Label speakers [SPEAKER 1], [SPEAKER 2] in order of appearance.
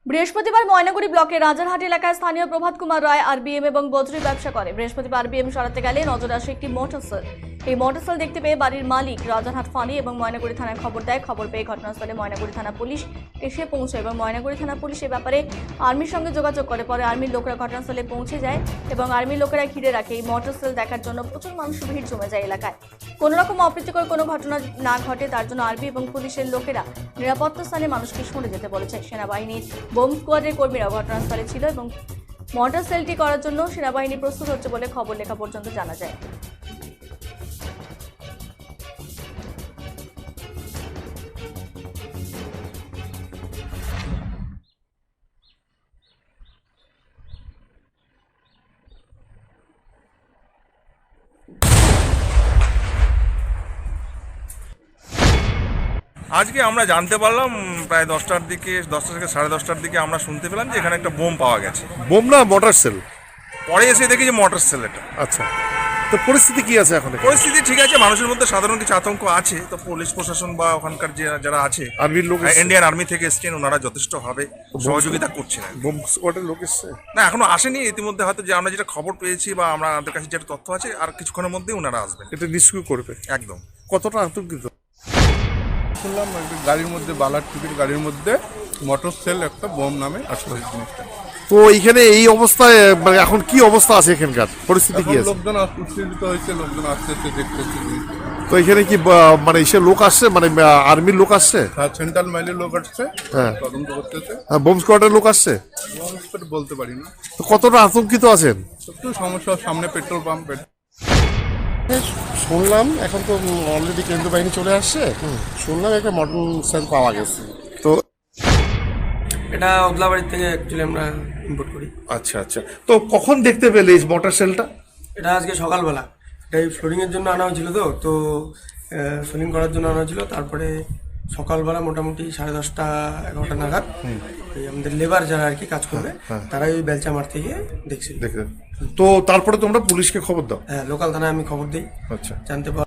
[SPEAKER 1] বৃহস্পতিবার ময়নাগুড়ি ব্লকের রাজারহাট এলাকায় স্থানীয় প্রভাত কুমার রায় আরবিএম এবং বজরি ব্যবসা করে। বৃহস্পতিবার আরবিএম সরাতে গেলে নজরে আসে একটি মোটরসাইকেল। এই মোটরসাইকেল দেখতে পেয়ে বাড়ির মালিক রাজারহাট ফাঁড়ি এবং ময়নাগুড়ি থানায় খবর দেয়। খবর পেয়ে ঘটনাস্থলে ময়নাগুড়ি থানা পুলিশ এসে পৌঁছায় এবং ময়নাগুড়ি থানা পুলিশ এ ব্যাপারে আর্মির সঙ্গে যোগাযোগ করে। পরে আর্মির লোকেরা ঘটনাস্থলে পৌঁছে যায় এবং আর্মির লোকেরা ঘিরে রাখে। এই মোটরসাইকেল দেখার জন্য প্রচুর মানুষ ভিড় জমে যায় এলাকায়। কোনো রকম অপ্রীতিকর কোনো ঘটনা না ঘটে তার জন্য আরবি এবং পুলিশের লোকেরা নিরাপত্তা স্থানে মানুষকে সরে যেতে বলেছে। সেনাবাহিনীর বোম স্কোয়াডের কর্মীরা ঘটনাস্থলে ছিল এবং মোটরসাইকেলটি করার জন্য সেনাবাহিনী প্রস্তুত হচ্ছে বলে খবর লেখা পর্যন্ত জানা যায়।
[SPEAKER 2] আজকে আমরা জানতে পারলাম প্রায় 10টার দিকে 10টা থেকে 10:30টার দিকে আমরা শুনতে পেলাম যে এখানে একটা বোম পাওয়া গেছে।
[SPEAKER 3] বোম না মোটর সেল?
[SPEAKER 2] পরে এসে দেখি যে মোটর সেল এটা।
[SPEAKER 3] আচ্ছা, তো পরিস্থিতি কি আছে এখন?
[SPEAKER 2] পরিস্থিতি ঠিক আছে, মানুষের মধ্যে সাধারণ কিছু আতঙ্ক আছে। তো পুলিশ প্রশাসন বা ওখানকার যারা আছে
[SPEAKER 3] আর্মির লোক,
[SPEAKER 2] ইন্ডিয়ান আর্মি থেকে এসছেন, ওনারা যথেষ্টভাবে সহযোগিতা করছেন।
[SPEAKER 3] বোম স্কোয়াডের লোক এসছে?
[SPEAKER 2] না, এখনো আসেনি। ইতিমধ্যে হয়তো যে আমরা যেটা খবর পেয়েছি বা আমাদের কাছে যেটা তথ্য আছে, আর কিছুক্ষণের মধ্যেই ওনারা আসবেন।
[SPEAKER 3] এটা নিশ্চয়ই করবে
[SPEAKER 2] একদম।
[SPEAKER 3] কতটা আতঙ্কিত?
[SPEAKER 4] শুনলাম একটা গাড়ির মধ্যে, বালার টিকিট গাড়ির মধ্যে মোটর সেল একটা বোম নামে আসলে জিনিসটা।
[SPEAKER 3] তো এইখানে এই অবস্থায় মানে এখন কি অবস্থা আছে এখানকার পরিস্থিতি কি
[SPEAKER 4] এখন
[SPEAKER 3] আছে?
[SPEAKER 4] লোকজন উত্তেজিত হয়েছে, লোকজন আস্তে আস্তে দেখতেছে।
[SPEAKER 3] তো এখানে কি মানে এসে লোক আসছে, মানে আর্মির লোক আসছে?
[SPEAKER 4] সেন্ট্রাল মাইলের লোক আসছে,
[SPEAKER 3] হ্যাঁ।
[SPEAKER 4] তদন্ত করতেছে।
[SPEAKER 3] বোম স্কোয়াডের লোক আসছে?
[SPEAKER 4] বলতে পারি না।
[SPEAKER 3] তো কতটা আতঙ্কিত আছেন?
[SPEAKER 4] একটু সমস্যা, সামনে পেট্রোল পাম্প।
[SPEAKER 5] শুনলাম এখন তো অলরেডি কেন্দ্রীয় বাহিনী চলে আসছে, শুনলাম একটা মটন সেল পাওয়া গেছে।
[SPEAKER 3] তো
[SPEAKER 6] এটা ওদলাবাড়ির থেকে অ্যাকচুয়ালি আমরা ইম্পোর্ট করি।
[SPEAKER 3] আচ্ছা আচ্ছা, তো কখন দেখতে পেলে এই মোটর সেলটা?
[SPEAKER 6] এটা আজকে সকালবেলা, এটা এই ফ্লোরিংয়ের জন্য আনা হয়েছিল। তো ফ্লোরিং করার জন্য আনা হয়েছিল। তারপরে সকালবেলা মোটামুটি 10:30 11টা নাগাদ ওই আমাদের লেবার যারা আর কি কাজ করবে তারাই ওই বেলচা মাঠ থেকে দেখছিল।
[SPEAKER 3] দেখে তো তারপরে তোমরা পুলিশকে খবর দাও?
[SPEAKER 6] হ্যাঁ, লোকাল থানায় আমি খবর দিই।
[SPEAKER 3] আচ্ছা,
[SPEAKER 6] জানতে পার